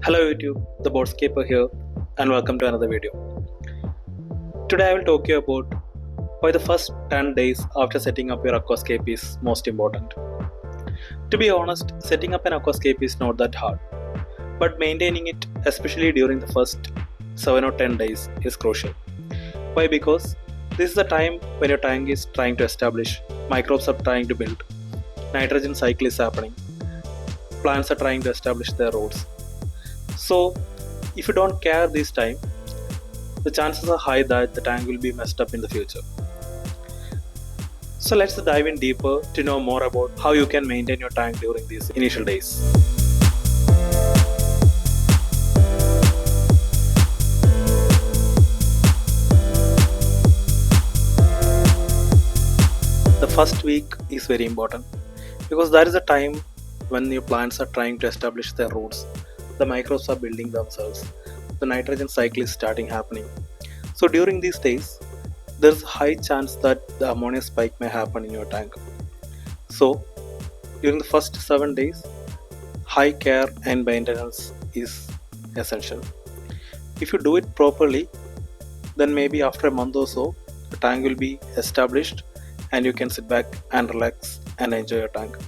Hello YouTube, the Boardscaper here and welcome to another video. Today I will talk you about why the first 10 days after setting up your aquascape is most important. To be honest, setting up an aquascape is not that hard, but maintaining it, especially during the first 7 or 10 days, is crucial. Why? Because this is the time when your tank is trying to establish, microbes are trying to build, nitrogen cycle is happening, plants are trying to establish their roots. So, if you don't care this time, the chances are high that the tank will be messed up in the future. So let's dive in deeper to know more about how you can maintain your tank during these initial days. The first week is very important because that is the time when your plants are trying to establish their roots. The microbes are building themselves. The nitrogen cycle is starting happening. So during these days, there's a high chance that the ammonia spike may happen in your tank. So during the first 7 days, high care and maintenance is essential. If you do it properly, then maybe after a month or so, the tank will be established and you can sit back and relax and enjoy your tank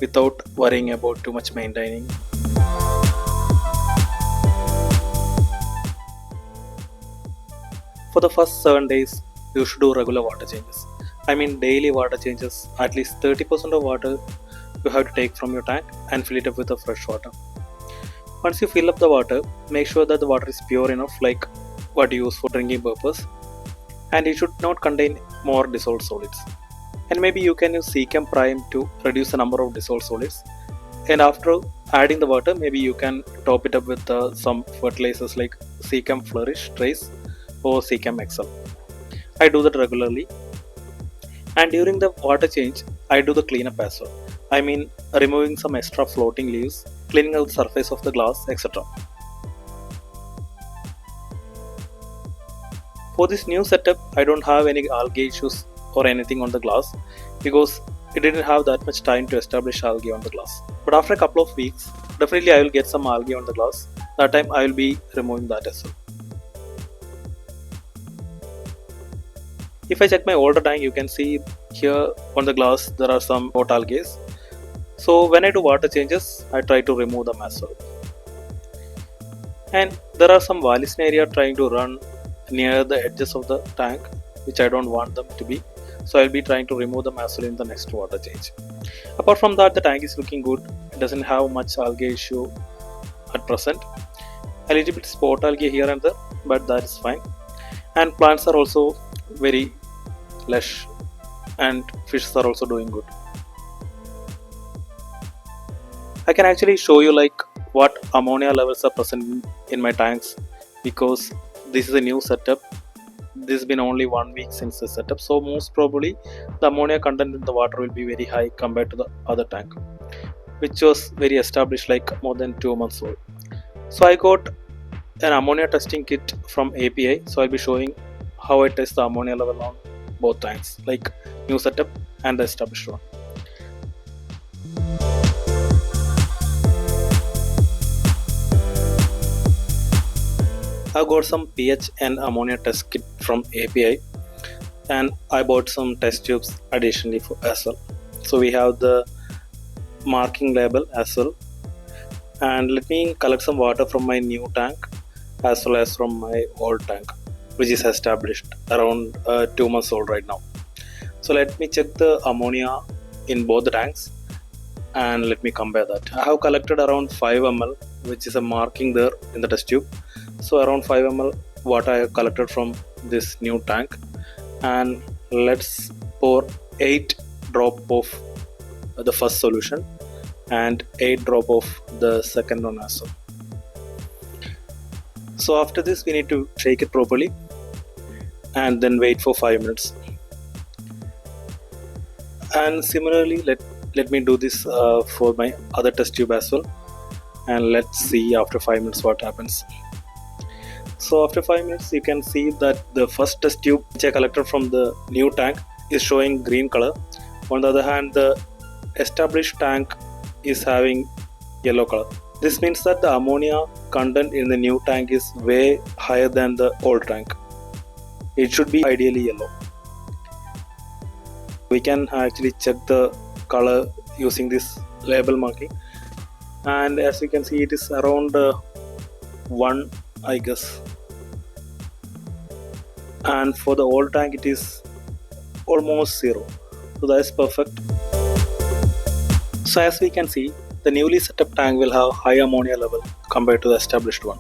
without worrying about too much maintaining. For the first 7 days, you should do regular water changes. I mean daily water changes. At least 30% of water you have to take from your tank and fill it up with the fresh water. Once you fill up the water, make sure that the water is pure enough, like what you use for drinking purpose, and it should not contain more dissolved solids. And maybe you can use Secam Prime to reduce the number of dissolved solids. And after adding the water, maybe you can top it up with some fertilizers like Secam Flourish Trace or Secam Excel. I do that regularly. And during the water change, I do the cleanup as well. I mean removing some extra floating leaves, cleaning out the surface of the glass, etc. For this new setup, I don't have any algae issues or anything on the glass because it didn't have that much time to establish algae on the glass. But after a couple of weeks, definitely I will get some algae on the glass. That time I will be removing that as well. If I check my older tank, you can see here on the glass there are some hot algae. So when I do water changes, I try to remove them as well. And there are some Vallisneria trying to run near the edges of the tank, which I don't want them to be. So I'll be trying to remove them as well in the next water change. Apart from that, the tank is looking good. It doesn't have much algae issue at present. A little bit spot algae here and there, but that is fine. And plants are also very lush and fishes are also doing good. I can actually show you like what ammonia levels are present in my tanks because this is a new setup. This has been only 1 week since the setup, so most probably the ammonia content in the water will be very high compared to the other tank, which was very established like more than 2 months old. So I got an ammonia testing kit from API, so I'll be showing how I test the ammonia level on both tanks, like new setup and the established one. I got some pH and ammonia test kit from API, and I bought some test tubes additionally as well. So we have the marking label as well. And let me collect some water from my new tank as well as from my old tank, which is established around 2 months old right now. So let me check the ammonia in both the tanks and let me compare that. I have collected around 5 ml, which is a marking there in the test tube. So around 5 ml water I have collected from this new tank, and let's pour 8 drop of the first solution and 8 drop of the second one as well. So after this we need to shake it properly and then wait for 5 minutes. And similarly let me do this for my other test tube as well, and let's see after 5 minutes what happens. So after 5 minutes you can see that the first test tube which I collected from the new tank is showing green color. On the other hand, the established tank is having yellow color. This means that the ammonia content in the new tank is way higher than the old tank. It should be ideally yellow. We can actually check the color using this label marking, and as you can see it is around 1, I guess, and for the old tank it is almost 0, so that is perfect. So as we can see, the newly set up tank will have high ammonia level compared to the established one.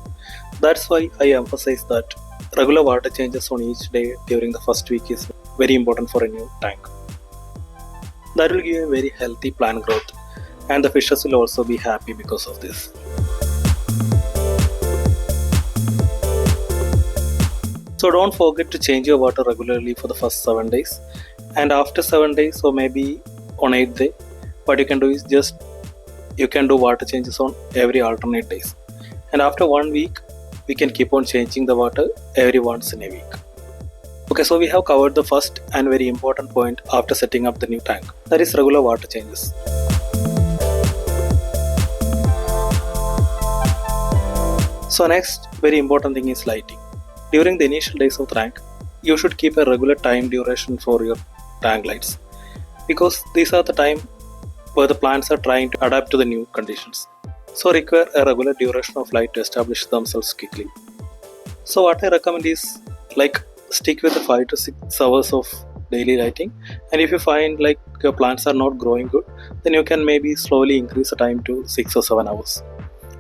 That's why I emphasize that regular water changes on each day during the first week is very important for a new tank. That will give a very healthy plant growth, and the fishes will also be happy because of this. So don't forget to change your water regularly for the first 7 days, and after 7 days or maybe on 8th day, what you can do is just you can do water changes on every alternate days, and after 1 week we can keep on changing the water every once in a week. Okay, so we have covered the first and very important point after setting up the new tank, that is regular water changes. So next very important thing is lighting. During the initial days of the tank, you should keep a regular time duration for your tank lights, because these are the time where the plants are trying to adapt to the new conditions, so require a regular duration of light to establish themselves quickly. So what I recommend is stick with the 5 to 6 hours of daily lighting, and if you find like your plants are not growing good, then you can maybe slowly increase the time to 6 or 7 hours.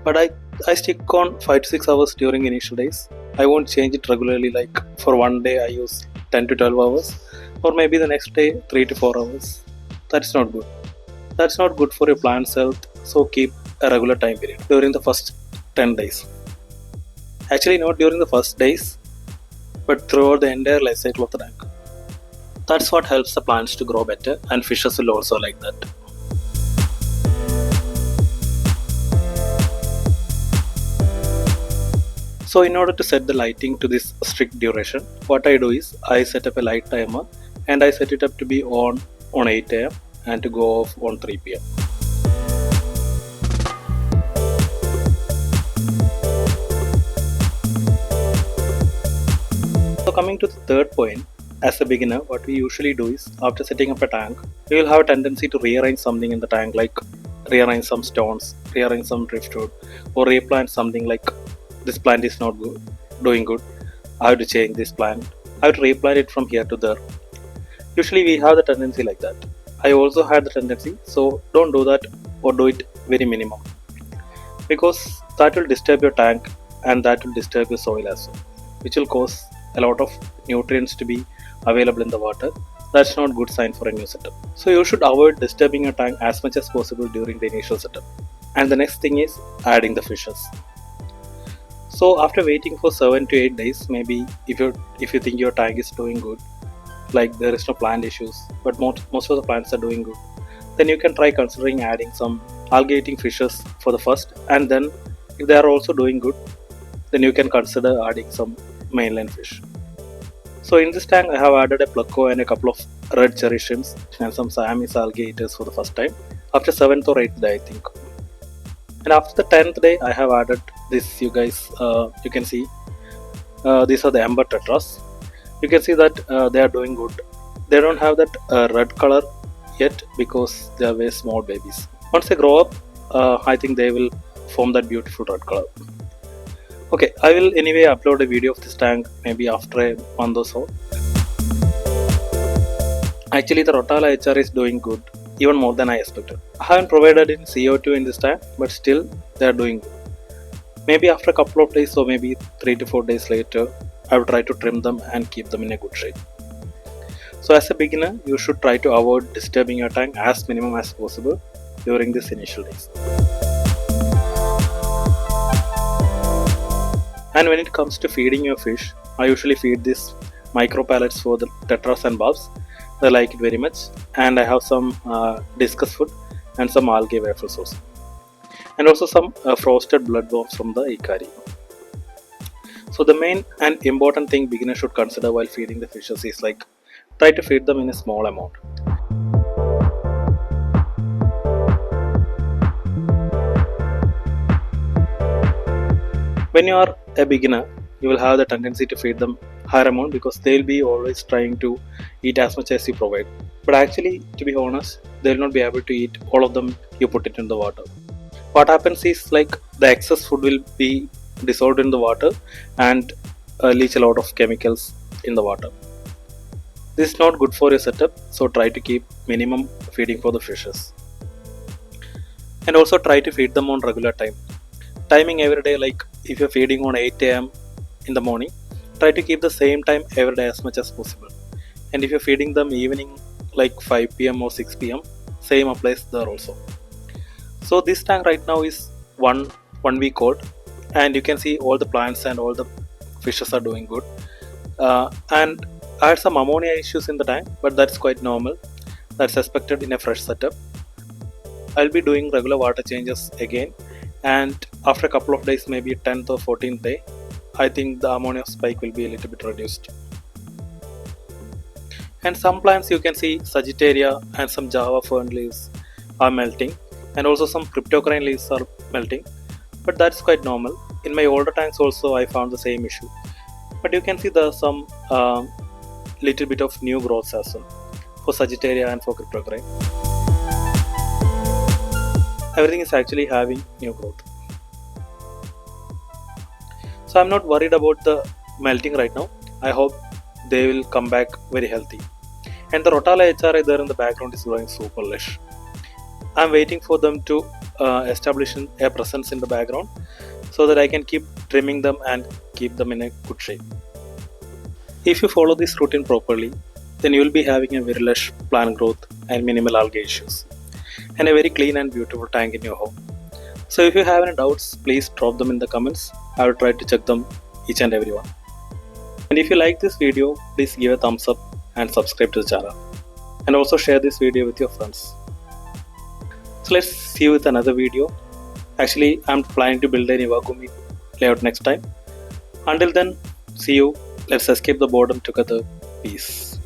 But I stick on 5 to 6 hours during initial days. I won't change it regularly, like for one day I use 10 to 12 hours, or maybe the next day 3 to 4 hours. That's not good. That's not good for your plant's health, so keep a regular time period during the first 10 days. Actually not during the first days, but throughout the entire life cycle of the tank. That's what helps the plants to grow better, and fishes will also like that. So in order to set the lighting to this strict duration, what I do is I set up a light timer, and I set it up to be on 8 am and to go off on 3 pm. So coming to the third point, as a beginner, what we usually do is after setting up a tank, we will have a tendency to rearrange something in the tank, like rearrange some stones, rearrange some driftwood, or replant something like this plant is not good, doing good. I have to change this plant. I have to replant it from here to there. Usually we have the tendency like that. I also had the tendency, so don't do that, or do it very minimum, because that will disturb your tank and that will disturb your soil as well, which will cause a lot of nutrients to be available in the water. That's not good sign for a new setup. So you should avoid disturbing your tank as much as possible during the initial setup. And the next thing is adding the fishes. So after waiting for 7 to 8 days, maybe if you think your tank is doing good, like there is no plant issues, but most of the plants are doing good, then you can try considering adding some algae eating fishes for the first, and then if they are also doing good, then you can consider adding some mainland fish. So in this tank I have added a pleco and a couple of red cherry shrimps and some Siamese algae eaters for the first time after 7th or 8th day, I think. And after the 10th day I have added this, you guys, you can see these are the amber tetras. You can see that they are doing good. They don't have that red color yet because they are very small babies. Once they grow up, I think they will form that beautiful red color. Okay, I will anyway upload a video of this tank maybe after a month or so. Actually the Rotala HR is doing good, even more than I expected. I haven't provided in CO2 in this tank, but still they are doing good. Maybe after a couple of days or maybe 3 to 4 days later, I will try to trim them and keep them in a good shape. So as a beginner, you should try to avoid disturbing your tank as minimum as possible during these initial days. And when it comes to feeding your fish, I usually feed these micro pellets for the tetras and barbs. They like it very much, and I have some discus food and some algae waffles also, and also some frosted bloodworms from the Ikari. So the main and important thing beginners should consider while feeding the fishes is like try to feed them in a small amount. When you are a beginner, you will have the tendency to feed them higher amount because they'll be always trying to eat as much as you provide. But actually, to be honest, they'll not be able to eat all of them you put it in the water. What happens is like the excess food will be dissolved in the water and leach a lot of chemicals in the water. This is not good for your setup, so try to keep minimum feeding for the fishes. And also try to feed them on regular time. Timing every day, like if you're feeding on 8 a.m. in the morning, try to keep the same time every day as much as possible. And if you're feeding them evening like 5 p.m. or 6 p.m., same applies there also. So this tank right now is one week old, and you can see all the plants and all the fishes are doing good. And I had some ammonia issues in the tank, but that's quite normal. That's expected in a fresh setup. I'll be doing regular water changes again, and after a couple of days, maybe 10th or 14th day, I think the ammonia spike will be a little bit reduced. And some plants you can see Sagittaria and some Java fern leaves are melting, and also some cryptococcus leaves are melting, but that's quite normal. In my older tanks also I found the same issue, but you can see there's some little bit of new growths as well for Sagittaria and for cryptococcus. Everything is actually having new growth, so I'm not worried about the melting right now. I hope they will come back very healthy. And the Rotala HRI there in the background is growing super lush. I'm waiting for them to establish a presence in the background so that I can keep trimming them and keep them in a good shape. If you follow this routine properly, then you will be having a very lush plant growth and minimal algae issues, and a very clean and beautiful tank in your home. So if you have any doubts, please drop them in the comments. I will try to check them each and every one. And if you like this video, please give a thumbs up and subscribe to the channel. And also share this video with your friends. So let's see you with another video. Actually, I'm planning to build an Iwagumi layout next time. Until then, see you. Let's escape the boredom together. Peace.